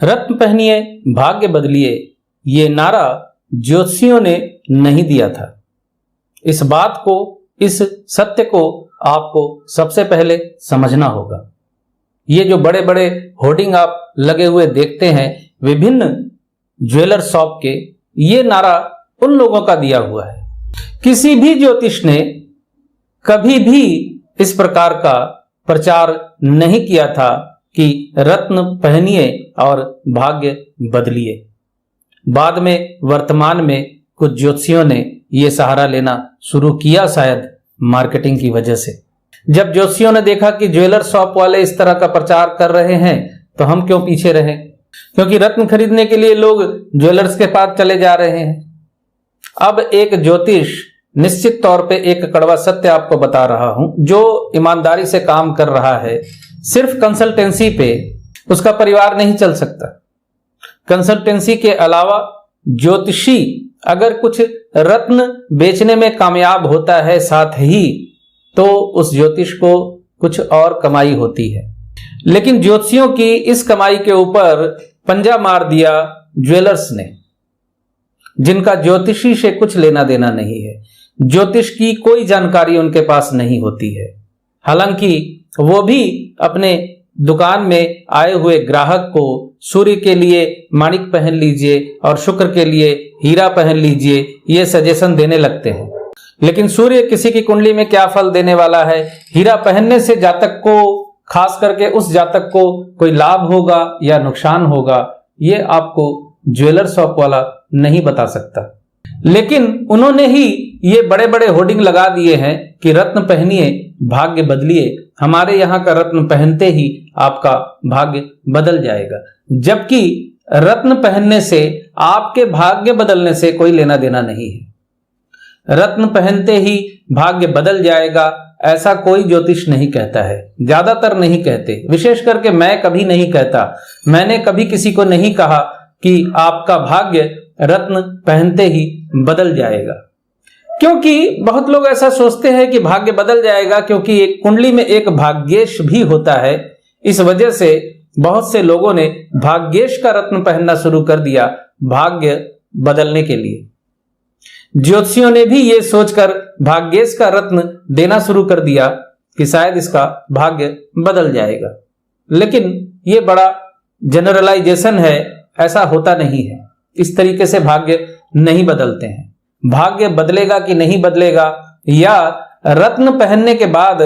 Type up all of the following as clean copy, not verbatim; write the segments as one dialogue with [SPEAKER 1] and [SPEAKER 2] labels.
[SPEAKER 1] रत्न पहनिए, भाग्य बदलिए, ये नारा ज्योतिषियों ने नहीं दिया था। इस बात को, इस सत्य को आपको सबसे पहले समझना होगा। ये जो बड़े बड़े होर्डिंग आप लगे हुए देखते हैं विभिन्न ज्वेलर शॉप के, ये नारा उन लोगों का दिया हुआ है। किसी भी ज्योतिष ने कभी भी इस प्रकार का प्रचार नहीं किया था कि रत्न पहनिए और भाग्य बदलिए। बाद में वर्तमान में कुछ ज्योतिषियों ने यह सहारा लेना शुरू किया, शायद मार्केटिंग की वजह से। जब ज्योतिषियों ने देखा कि ज्वेलर शॉप वाले इस तरह का प्रचार कर रहे हैं तो हम क्यों पीछे रहें, क्योंकि रत्न खरीदने के लिए लोग ज्वेलर्स के पास चले जा रहे हैं। अब एक ज्योतिष निश्चित तौर पे एक कड़वा सत्य आपको बता रहा हूं, जो ईमानदारी से काम कर रहा है, सिर्फ कंसल्टेंसी पे उसका परिवार नहीं चल सकता। कंसल्टेंसी के अलावा ज्योतिषी अगर कुछ रत्न बेचने में कामयाब होता है साथ ही, तो उस ज्योतिष को कुछ और कमाई होती है। लेकिन ज्योतिषियों की इस कमाई के ऊपर पंजा मार दिया ज्वेलर्स ने, जिनका ज्योतिषी से कुछ लेना देना नहीं है। ज्योतिष की कोई जानकारी उनके पास नहीं होती है। हालांकि वो भी अपने दुकान में आए हुए ग्राहक को सूर्य के लिए माणिक पहन लीजिए और शुक्र के लिए हीरा पहन लीजिए, ये सजेशन देने लगते हैं। लेकिन सूर्य किसी की कुंडली में क्या फल देने वाला है, हीरा पहनने से जातक को, खास करके उस जातक को कोई लाभ होगा या नुकसान होगा, ये आपको ज्वेलर शॉप वाला नहीं बता सकता। लेकिन उन्होंने ही ये बड़े बड़े होर्डिंग लगा दिए हैं कि रत्न पहनिए, भाग्य बदलिए। हमारे यहाँ का रत्न पहनते ही आपका भाग्य बदल जाएगा, जबकि रत्न पहनने से आपके भाग्य बदलने से कोई लेना देना नहीं है। रत्न पहनते ही भाग्य बदल जाएगा ऐसा कोई ज्योतिष नहीं कहता है, ज्यादातर नहीं कहते। विशेष करके मैं कभी नहीं कहता। मैंने कभी किसी को नहीं कहा कि आपका भाग्य रत्न पहनते ही बदल जाएगा, क्योंकि बहुत लोग ऐसा सोचते हैं कि भाग्य बदल जाएगा, क्योंकि एक कुंडली में एक भाग्येश भी होता है। इस वजह से बहुत से लोगों ने भाग्येश का रत्न पहनना शुरू कर दिया भाग्य बदलने के लिए। ज्योतिषियों ने भी ये सोचकर भाग्येश का रत्न देना शुरू कर दिया कि शायद इसका भाग्य बदल जाएगा। लेकिन ये बड़ा जनरलाइजेशन है, ऐसा होता नहीं है। इस तरीके से भाग्य नहीं बदलते हैं। भाग्य बदलेगा कि नहीं बदलेगा, या रत्न पहनने के बाद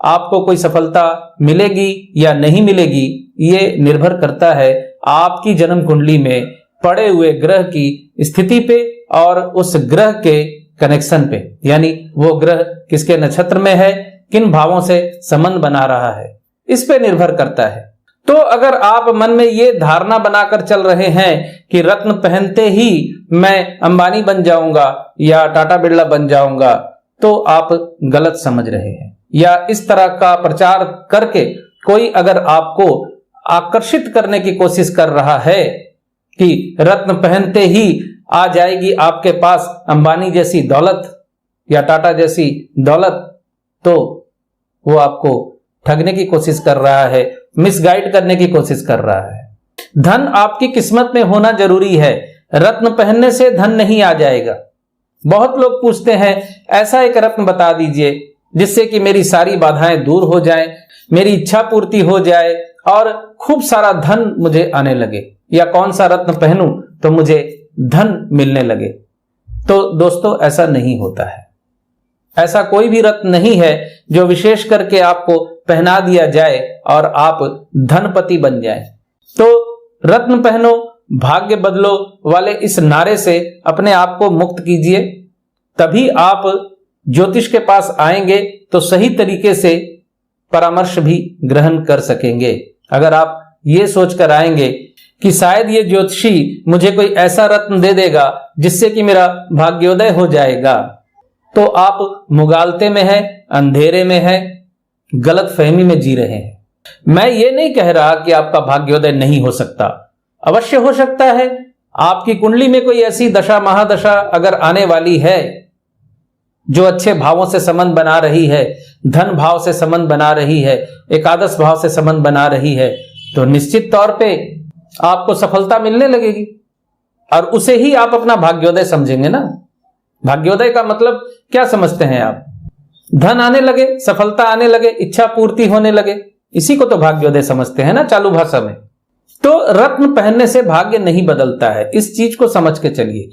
[SPEAKER 1] आपको कोई सफलता मिलेगी या नहीं मिलेगी, ये निर्भर करता है आपकी जन्म कुंडली में पड़े हुए ग्रह की स्थिति पे और उस ग्रह के कनेक्शन पे, यानी वो ग्रह किसके नक्षत्र में है, किन भावों से संबंध बना रहा है, इस पे निर्भर करता है। तो अगर आप मन में ये धारणा बनाकर चल रहे हैं कि रत्न पहनते ही मैं अंबानी बन जाऊंगा या टाटा बिरला बन जाऊंगा, तो आप गलत समझ रहे हैं। या इस तरह का प्रचार करके कोई अगर आपको आकर्षित करने की कोशिश कर रहा है कि रत्न पहनते ही आ जाएगी आपके पास अंबानी जैसी दौलत या टाटा जैसी दौलत, तो वो आपको ठगने की कोशिश कर रहा है, मिसगाइड करने की कोशिश कर रहा है। धन आपकी किस्मत में होना जरूरी है। रत्न पहनने से धन नहीं आ जाएगा। बहुत लोग पूछते हैं ऐसा एक रत्न बता दीजिए जिससे कि मेरी सारी बाधाएं दूर हो जाएं, मेरी इच्छा पूर्ति हो जाए और खूब सारा धन मुझे आने लगे, या कौन सा रत्न पहनूं तो मुझे धन मिलने लगे। तो दोस्तों, ऐसा नहीं होता है। ऐसा कोई भी रत्न नहीं है जो विशेष करके आपको पहना दिया जाए और आप धनपति बन जाएं। तो रत्न पहनो, भाग्य बदलो वाले इस नारे से अपने आप को मुक्त कीजिए, तभी आप ज्योतिष के पास आएंगे तो सही तरीके से परामर्श भी ग्रहण कर सकेंगे। अगर आप ये सोचकर आएंगे कि शायद ये ज्योतिषी मुझे कोई ऐसा रत्न दे देगा जिससे कि मेरा भाग्योदय हो जाएगा, तो आप मुगालते में हैं, अंधेरे में हैं, गलत फहमी में जी रहे हैं। मैं ये नहीं कह रहा कि आपका भाग्योदय नहीं हो सकता, अवश्य हो सकता है। आपकी कुंडली में कोई ऐसी दशा महादशा अगर आने वाली है जो अच्छे भावों से संबंध बना रही है, धन भाव से संबंध बना रही है, एकादश भाव से संबंध बना रही है, तो निश्चित तौर पे आपको सफलता मिलने लगेगी और उसे ही आप अपना भाग्योदय समझेंगे ना। भाग्योदय का मतलब क्या समझते हैं आप? धन आने लगे, सफलता आने लगे, इच्छा पूर्ति होने लगे, इसी को तो भाग्योदय समझते हैं ना चालू भाषा में। तो रत्न पहनने से भाग्य नहीं बदलता है, इस चीज को समझ के चलिए।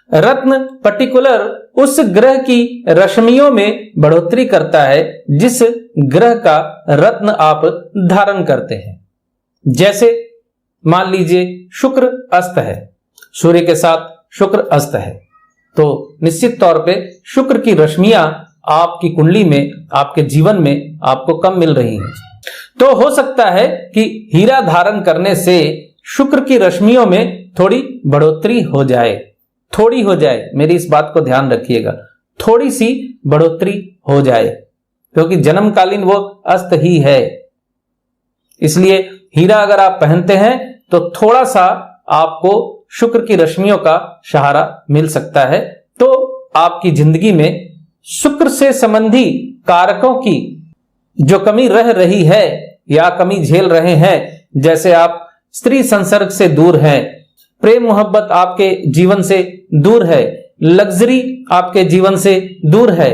[SPEAKER 1] रत्न पर्टिकुलर उस ग्रह की रश्मियों में बढ़ोतरी करता है जिस ग्रह का रत्न आप धारण करते हैं। जैसे मान लीजिए शुक्र अस्त है, सूर्य के साथ शुक्र अस्त है, तो निश्चित तौर पे शुक्र की रश्मियां आपकी कुंडली में, आपके जीवन में आपको कम मिल रही हैं। तो हो सकता है कि हीरा धारण करने से शुक्र की रश्मियों में थोड़ी बढ़ोतरी हो जाए, थोड़ी हो जाए, मेरी इस बात को ध्यान रखिएगा, थोड़ी सी बढ़ोतरी हो जाए, क्योंकि जन्मकालीन वो अस्त ही है। इसलिए हीरा अगर आप पहनते हैं तो थोड़ा सा आपको शुक्र की रश्मियों का सहारा मिल सकता है। तो आपकी जिंदगी में शुक्र से संबंधी कारकों की जो कमी रह रही है या कमी झेल रहे हैं, जैसे आप स्त्री संसर्ग से दूर हैं, प्रेम मोहब्बत आपके जीवन से दूर है, लग्जरी आपके जीवन से दूर है,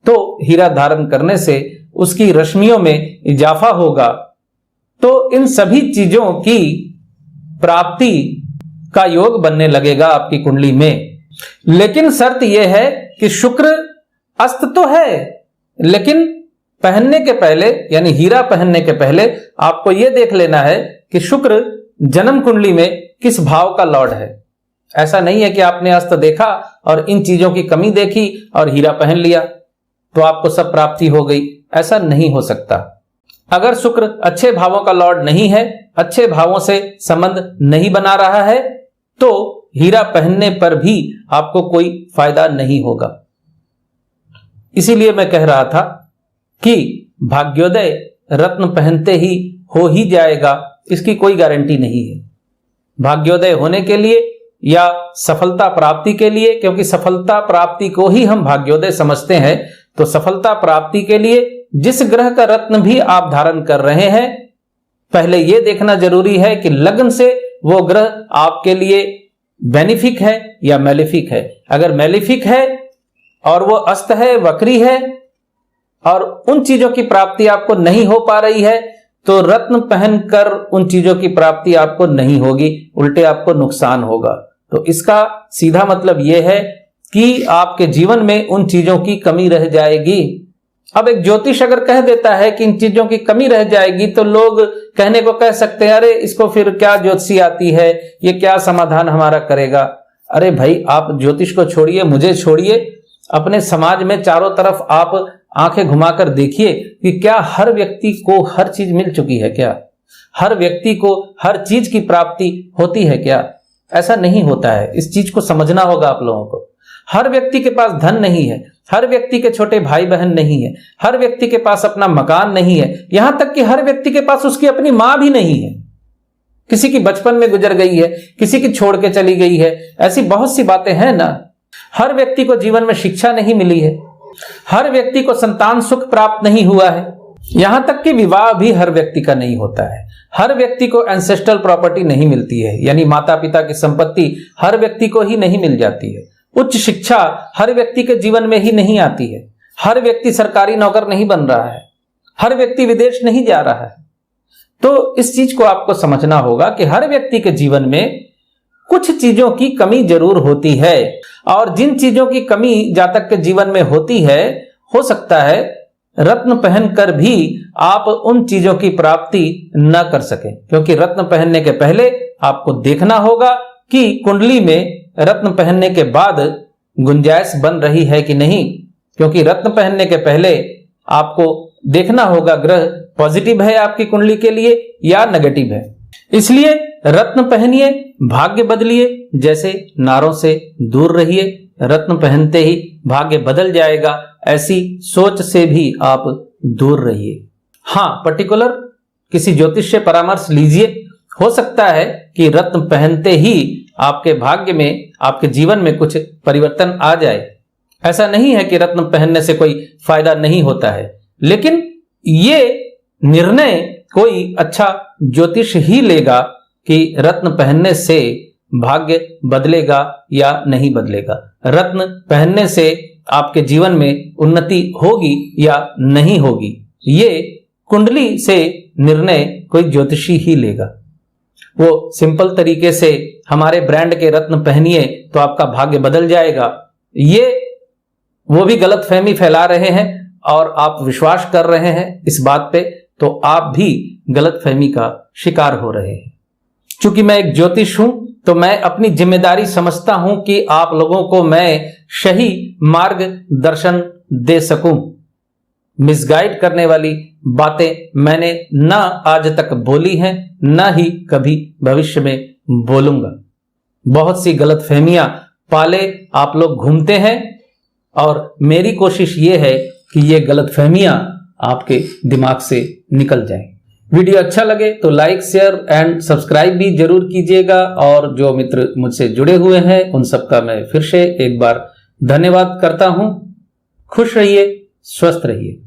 [SPEAKER 1] तो हीरा धारण करने से उसकी रश्मियों में इजाफा होगा। तो इन सभी चीजों की प्राप्ति का योग बनने लगेगा आपकी कुंडली में। लेकिन शर्त यह है कि शुक्र अस्त तो है, लेकिन पहनने के पहले, यानी हीरा पहनने के पहले आपको यह देख लेना है कि शुक्र जन्म कुंडली में किस भाव का लॉर्ड है। ऐसा नहीं है कि आपने अस्त देखा और इन चीजों की कमी देखी और हीरा पहन लिया तो आपको सब प्राप्ति हो गई, ऐसा नहीं हो सकता। अगर शुक्र अच्छे भावों का लॉर्ड नहीं है, अच्छे भावों से संबंध नहीं बना रहा है, तो हीरा पहनने पर भी आपको कोई फायदा नहीं होगा। इसीलिए मैं कह रहा था कि भाग्योदय रत्न पहनते ही हो ही जाएगा, इसकी कोई गारंटी नहीं है। भाग्योदय होने के लिए या सफलता प्राप्ति के लिए, क्योंकि सफलता प्राप्ति को ही हम भाग्योदय समझते हैं, तो सफलता प्राप्ति के लिए जिस ग्रह का रत्न भी आप धारण कर रहे हैं, पहले यह देखना जरूरी है कि लग्न से वो ग्रह आपके लिए बेनिफिक है या मैलिफिक है। अगर मैलिफिक है और वो अस्त है, वक्री है, और उन चीजों की प्राप्ति आपको नहीं हो पा रही है, तो रत्न पहनकर उन चीजों की प्राप्ति आपको नहीं होगी, उल्टे आपको नुकसान होगा। तो इसका सीधा मतलब यह है कि आपके जीवन में उन चीजों की कमी रह जाएगी। अब एक ज्योतिष अगर कह देता है कि इन चीजों की कमी रह जाएगी, तो लोग कहने को कह सकते हैं, अरे इसको फिर क्या ज्योतिषी आती है, ये क्या समाधान हमारा करेगा। अरे भाई, आप ज्योतिष को छोड़िए, मुझे छोड़िए, अपने समाज में चारों तरफ आप आंखें घुमाकर देखिए कि क्या हर व्यक्ति को हर चीज मिल चुकी है क्या? हर व्यक्ति को हर चीज की प्राप्ति होती है क्या? ऐसा नहीं होता है। इस चीज को समझना होगा आप लोगों को। हर व्यक्ति के पास धन नहीं है, हर व्यक्ति के छोटे भाई बहन नहीं है, हर व्यक्ति के पास अपना मकान नहीं है, यहां तक कि हर व्यक्ति के पास उसकी अपनी मां भी नहीं है। किसी की बचपन में गुजर गई है, किसी की छोड़ के चली गई है, ऐसी बहुत सी बातें हैं ना। हर व्यक्ति को जीवन में शिक्षा नहीं मिली है, हर व्यक्ति को संतान सुख प्राप्त नहीं हुआ है, यहां तक कि विवाह भी हर व्यक्ति का नहीं होता है। हर व्यक्ति को एंसेस्ट्रल प्रॉपर्टी नहीं मिलती है, यानी माता पिता की संपत्ति हर व्यक्ति को ही नहीं मिल जाती है। उच्च शिक्षा हर व्यक्ति के जीवन में ही नहीं आती है, हर व्यक्ति सरकारी नौकर नहीं बन रहा है, हर व्यक्ति विदेश नहीं जा रहा है। तो इस चीज को आपको समझना होगा कि हर व्यक्ति के जीवन में कुछ चीजों की कमी जरूर होती है, और जिन चीजों की कमी जातक के जीवन में होती है, हो सकता है रत्न पहनकर भी आप उन चीजों की प्राप्ति न कर सकें। क्योंकि रत्न पहनने के पहले आपको देखना होगा कि कुंडली में रत्न पहनने के बाद गुंजाइश बन रही है कि नहीं। क्योंकि रत्न पहनने के पहले आपको देखना होगा ग्रह पॉजिटिव है आपकी कुंडली के लिए या नेगेटिव है। इसलिए रत्न पहनिए, भाग्य बदलिए, जैसे नारों से दूर रहिए, रत्न पहनते ही भाग्य बदल जाएगा, ऐसी सोच से भी आप दूर रहिए। हाँ, पर्टिकुलर किसी ज्योतिष से परामर्श लीजिए। हो सकता है कि रत्न पहनते ही आपके भाग्य में, आपके जीवन में कुछ परिवर्तन आ जाए। ऐसा नहीं है कि रत्न पहनने से कोई फायदा नहीं होता है, लेकिन ये निर्णय कोई अच्छा ज्योतिष ही लेगा कि रत्न पहनने से भाग्य बदलेगा या नहीं बदलेगा, रत्न पहनने से आपके जीवन में उन्नति होगी या नहीं होगी, ये कुंडली से निर्णय कोई ज्योतिषी ही लेगा। वो सिंपल तरीके से हमारे ब्रांड के रत्न पहनिए तो आपका भाग्य बदल जाएगा, ये वो भी गलतफहमी फैला रहे हैं और आप विश्वास कर रहे हैं इस बात पे, तो आप भी गलतफहमी का शिकार हो रहे हैं। क्योंकि मैं एक ज्योतिष हूं तो मैं अपनी जिम्मेदारी समझता हूं कि आप लोगों को मैं सही मार्गदर्शन दे सकूं। मिसगाइड करने वाली बातें मैंने न आज तक बोली हैं, न ही कभी भविष्य में बोलूंगा। बहुत सी गलतफहमियां पाले आप लोग घूमते हैं और मेरी कोशिश ये है कि ये गलतफहमियां आपके दिमाग से निकल जाएं। वीडियो अच्छा लगे तो लाइक, शेयर एंड सब्सक्राइब भी जरूर कीजिएगा और जो मित्र मुझसे जुड़े हुए हैं उन सबका मैं फिर से एक बार धन्यवाद करता हूं। खुश रहिए, स्वस्थ रहिए।